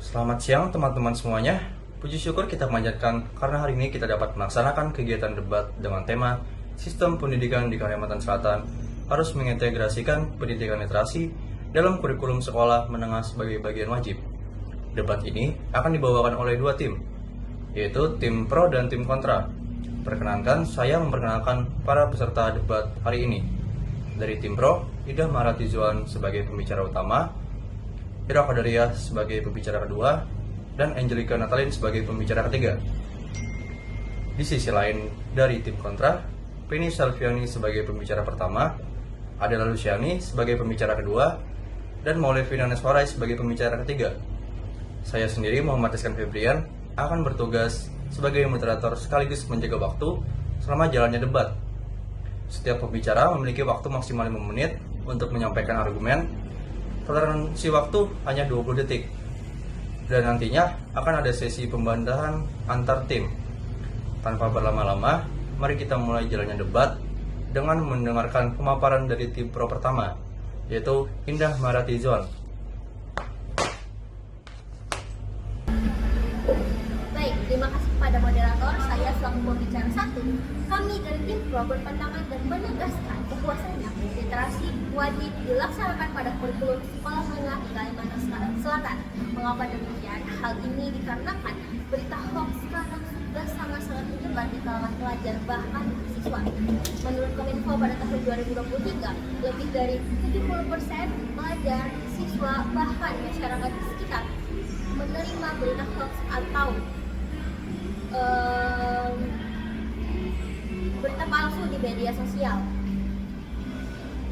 Selamat siang teman-teman semuanya. Puji syukur kita panjatkan karena hari ini kita dapat melaksanakan kegiatan debat dengan tema Sistem Pendidikan di Kalimantan Selatan harus mengintegrasikan pendidikan literasi dalam kurikulum sekolah menengah sebagai bagian wajib. Debat ini akan dibawakan oleh dua tim, yaitu tim pro dan tim kontra. Perkenankan saya memperkenalkan para peserta debat hari ini. Dari tim pro, Ida Maharati Zuan sebagai pembicara utama, Ira Qadariyah sebagai pembicara kedua, dan Angelica Natalin sebagai pembicara ketiga. Di sisi lain, dari tim kontra, Penny Salviani sebagai pembicara pertama, Adela Luciani sebagai pembicara kedua, dan Maulevina Neswarai sebagai pembicara ketiga. Saya sendiri, Muhammad Rizkan Febrian, akan bertugas sebagai moderator sekaligus menjaga waktu selama jalannya debat. Setiap pembicara memiliki waktu maksimal 5 menit untuk menyampaikan argumen. Toleransi waktu hanya 20 detik. Dan nantinya akan ada sesi pembandahan antar tim. Tanpa berlama-lama, mari kita mulai jalannya debat dengan mendengarkan pemaparan dari tim pro pertama, yaitu Indah Maharati Zuan. Baik, terima kasih kepada moderator. Saya selaku pembicara satu. Kami dari tim pro berpandangan dan menegaskan bahwasanya literasi wajib dilaksanakan pada kurikulum sekolah menengah di Kalimantan Selatan. Mengapa demikian? Hal ini dikarenakan berita hoax sekarang sudah sangat-sangat menyebar di kalangan pelajar bahkan siswa. Menurut Kominfo pada tahun 2023, lebih dari 70% pelajar, siswa, bahkan masyarakat di sekitar menerima berita hoax atau berita palsu di media sosial,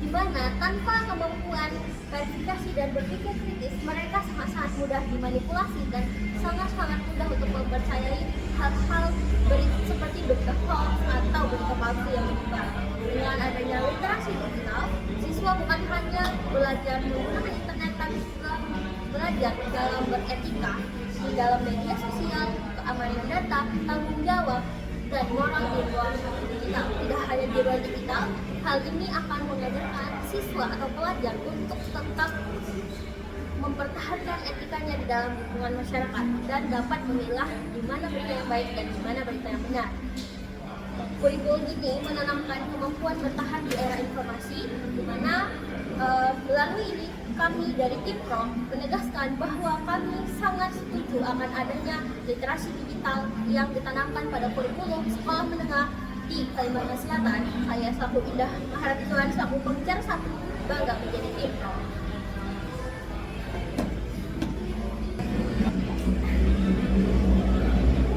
di mana tanpa kemampuan verifikasi dan berpikir kritis, mereka sangat-sangat mudah dimanipulasi dan sangat-sangat mudah untuk mempercayai hal-hal seperti berita hoax atau berita palsu yang menyebar. Dengan adanya literasi digital, siswa bukan hanya belajar menggunakan internet, tapi juga belajar dalam beretika di dalam media sosial, keamanan data, tanggung jawab, dan moral di ruang digital. Tidak hanya di ruang digital, hal ini akan mengajarkan siswa atau pelajar untuk tetap mempertahankan etikanya di dalam lingkungan masyarakat dan dapat memilah di mana berita yang baik dan di mana berita yang benar. Kurikulum ini menanamkan kemampuan bertahan di era informasi, di mana melalui ini kami dari tim pro menegaskan bahwa kami sangat setuju akan adanya literasi digital yang ditanamkan pada kurikulum sekolah menengah di Kalimantan Selatan. Saya selaku Indah Maharati Zuan selaku pembicara satu bangga menjadi tim pro.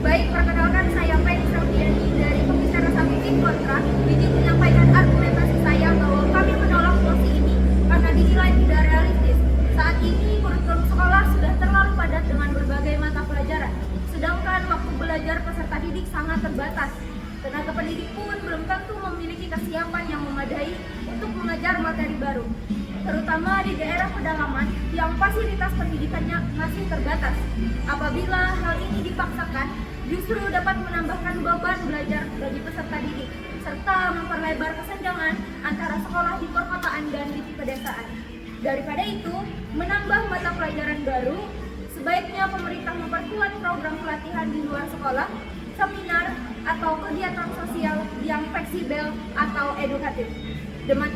Baik, perkenalkan saya Penny Salviani dari pembicara satu tim kontra. Izin menyampaikan argumentasi saya bahwa kami menolak mosi ini karena dinilai tidak realistis. Saat ini kurikulum sekolah sudah terlalu padat dengan berbagai mata pelajaran, sedangkan waktu belajar peserta didik sangat terbatas. Tenaga pendidik pun belum tentu memiliki kesiapan yang memadai untuk mengajar materi baru, terutama di daerah pedalaman yang fasilitas pendidikannya masih terbatas. Apabila hal ini dipaksakan, justru dapat menambahkan beban belajar bagi peserta didik, serta memperlebar kesenjangan antara sekolah di perkotaan dan di pedesaan. Daripada itu, menambah mata pelajaran baru, sebaiknya pemerintah memperkuat program pelatihan di luar sekolah, seminar, atau kegiatan sosial yang fleksibel atau edukatif. Dengan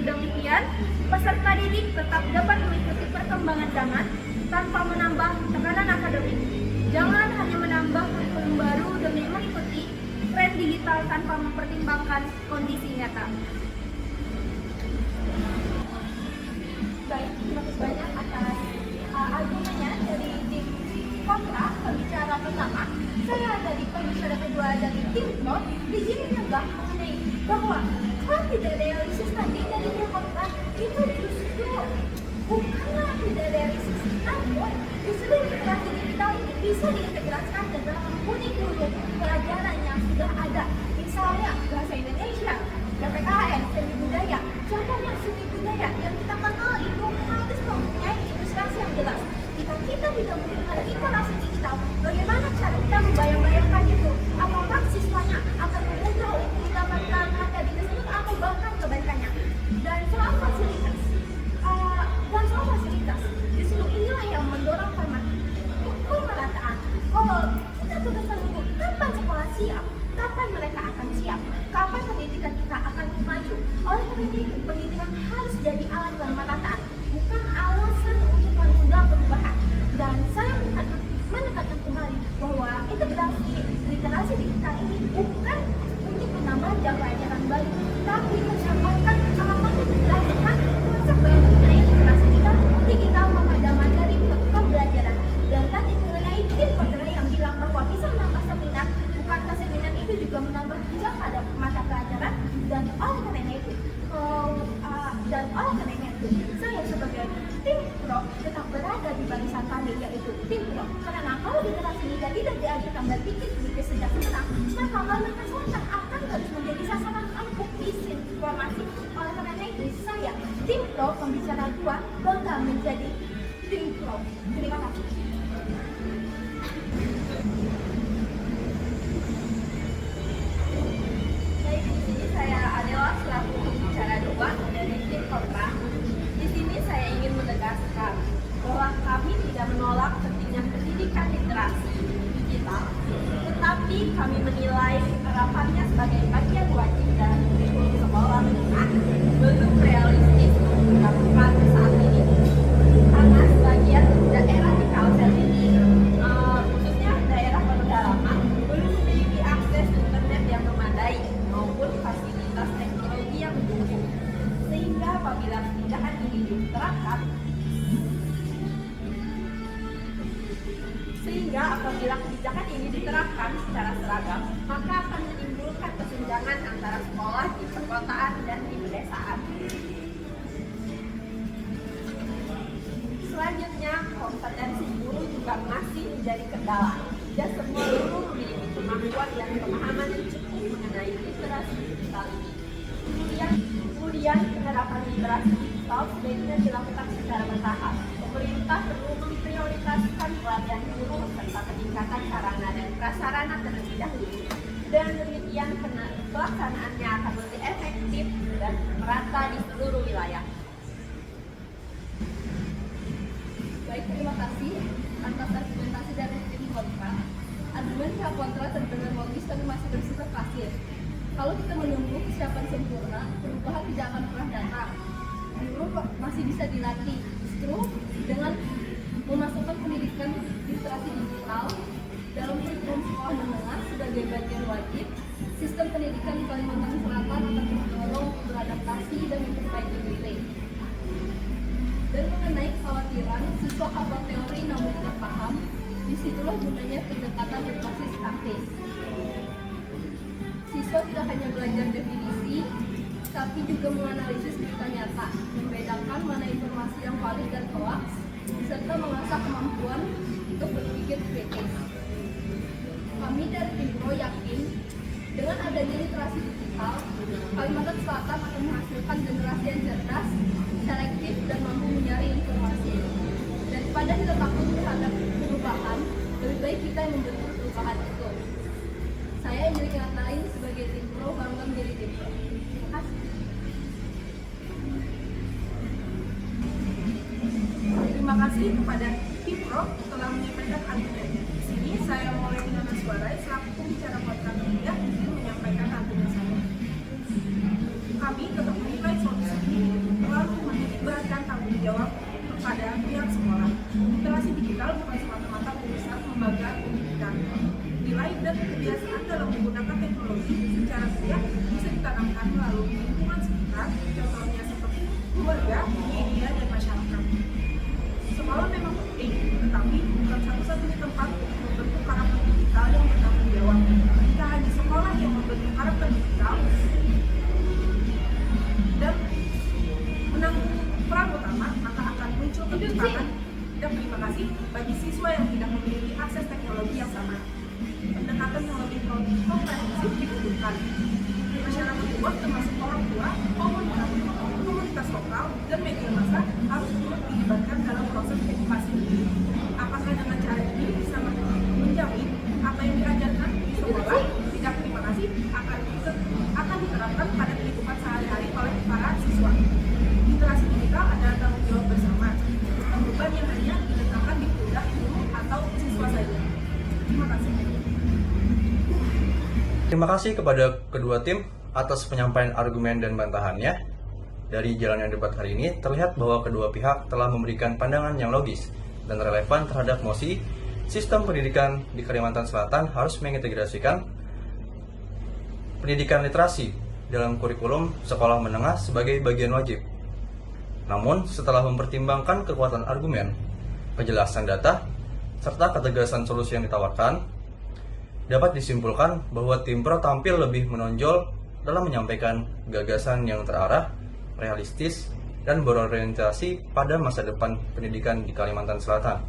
demikian, peserta didik tetap dapat mengikuti perkembangan zaman tanpa menambah tekanan akademik. Jangan hanya menambah kurikulum baru demi mengikuti tren digital tanpa mempertimbangkan kondisi nyata. Baik, terima kasih banyak atas argumennya dari tim kontra pembicara pertama. Saya dari pembicara kedua dari tim pro di sini menegak mengenai bahwa hal tidak realistis tadi dari tim kontra itu justru bukanlah tidak realistis, namun justru literasi digital ini bisa diintegrasikan ke dalam kurikulum pelajaran yang sudah ada, misalnya bahasa Indonesia, PPKN, seni budaya. Contohnya seni budaya yang kita kenal itu harus mempunyai ilustrasi yang jelas. Jika kita tidak menggunakan literasi digital, bagaimana cara kita membayang-bayangkan itu? Apakah siswanya akan mudah untuk mendapatkan materi tersebut atau bahkan kebalikannya? Dan soal fasilitas, justru inilah yang mendorong kami, yaitu tim Pro. Karena kalau generasi muda tidak diajarkan berpikir kritis sejak sekarang, maka Kalimantan Selatan akan terus menjadi sasaran empuk disinformasi. Oleh karena itu, saya, tim Pro pembicara 2, bangga menjadi tim Pro. Terima kasih. Baik, di sini saya adalah selaku pembicara 2 dari tim kontra. Di sini saya ingin menegaskan bahwa kami tidak menolak pentingnya pendidikan literasi digital, tetapi kami menilai penerapannya sebagai bagian wajib dalam kurikulum sekolah menengah belum realistis untuk dilakukan saat ini. Karena sebagian daerah di Kalsel ini, khususnya daerah pedalaman, belum memiliki akses internet yang memadai maupun fasilitas teknologi yang mendukung. Sehingga apabila kebijakan ini diterapkan, secara seragam, maka akan menimbulkan kesenjangan antara sekolah di perkotaan dan di pedesaan. Selanjutnya, kompetensi guru juga masih menjadi kendala. Dan semua guru memiliki kemampuan dan pemahaman yang cukup mengenai literasi digital ini. Kemudian penerapan literasi digital sebaiknya dilakukan secara bertahap. Pemerintah perlu memprioritaskan pelatihan guru serta peningkatan sarana dan prasarana terlebih dahulu. Dengan demikian, pelaksanaannya akan lebih efektif dan merata di seluruh wilayah. Baik, terima kasih atas argumentasi dari tim kontra. Argumen pihak kontra terdengar logis tapi masih bersifat pasif. Kalau kita menunggu kesiapan sempurna, perubahan tidak akan pernah datang. Guru masih bisa dilatih. Justru dengan memasukkan pendidikan literasi digital dalam kurikulum sekolah menengah sebagai bagian wajib, sistem pendidikan di Kalimantan Selatan akan mendorong beradaptasi dan memperbaiki diri. Dan mengenai kekhawatiran siswa hafal teori namun tidak paham, disitulah gunanya pendekatan berbasis praktis. Siswa tidak hanya belajar definisi, tapi juga menganalisis berita nyata, membedakan mana informasi yang valid dan hoax, serta mengasah kemampuan untuk berpikir kritis. Kami dari tim Pro yakin, dengan adanya literasi digital, Kalimantan Selatan akan menghasilkan generasi yang cerdas, selektif, dan mampu mencari informasi. Daripada kita takut terhadap perubahan, lebih baik kita yang membentuk perubahan itu. Saya Indri Ngatain sebagai tim Pro bangga menjadi tim Pro. Terima kasih. Terima kasih kepada tim Pro telah menyampaikan argumennya. Di sini saya mulai dengan suara selaku pembicara kontra media menyampaikan argumen saya. Kami tetap menilai solusi ini terlalu menitikberatkan tanggung jawab kepada pihak sekolah. Literasi digital bukan semata-mata urusan lembaga pendidikan. Nilai dan kebiasaan dalam menggunakan teknologi secara bijak bisa ditanamkan melalui lingkungan sekitar, contohnya seperti keluarga, media, dan masyarakat. Sekolah memang penting, tetapi bukan satu-satunya tempat untuk membentuk karakter digital yang bertanggung jawab. Jika hanya sekolah yang membentuk karakter digital dan menanggung peran utama, maka akan muncul ketimpangan dan terima kasih bagi siswa yang tidak memiliki akses teknologi yang sama. Pendekatan yang lebih komprehensif dibutuhkan. Masyarakat luas termasuk orang tua, komunitas lokal, dan media massa harus turut dilibatkan dalam proses edukasi ini. Apakah dengan cara ini bisa menjamin apa yang diajarkan di sekolah tidak terima kasih akan diterapkan pada kehidupan sehari-hari oleh para siswa. Literasi digital adalah tanggung jawab bersama, bukan beban yang hanya diletakkan di pundak guru atau siswa saja. Terima kasih. Terima kasih kepada kedua tim atas penyampaian argumen dan bantahannya. Dari jalannya debat hari ini, terlihat bahwa kedua pihak telah memberikan pandangan yang logis dan relevan terhadap mosi sistem pendidikan di Kalimantan Selatan harus mengintegrasikan pendidikan literasi dalam kurikulum sekolah menengah sebagai bagian wajib. Namun, setelah mempertimbangkan kekuatan argumen, kejelasan data, serta ketegasan solusi yang ditawarkan, dapat disimpulkan bahwa tim Pro tampil lebih menonjol dalam menyampaikan gagasan yang terarah, realistis, dan berorientasi pada masa depan pendidikan di Kalimantan Selatan.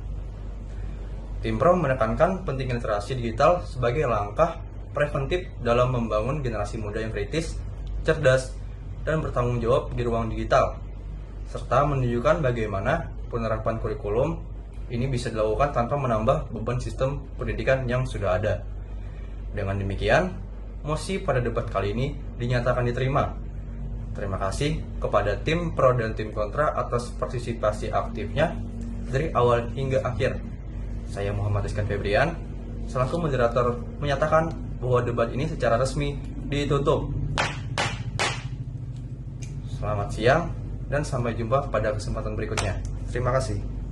Tim Pro menekankan pentingnya literasi digital sebagai langkah preventif dalam membangun generasi muda yang kritis, cerdas, dan bertanggung jawab di ruang digital, serta menunjukkan bagaimana penerapan kurikulum ini bisa dilakukan tanpa menambah beban sistem pendidikan yang sudah ada. Dengan demikian, mosi pada debat kali ini dinyatakan diterima. Terima kasih kepada tim pro dan tim kontra atas partisipasi aktifnya dari awal hingga akhir. Saya Muhammad Rizkan Febrian, selaku moderator, menyatakan bahwa debat ini secara resmi ditutup. Selamat siang dan sampai jumpa pada kesempatan berikutnya. Terima kasih.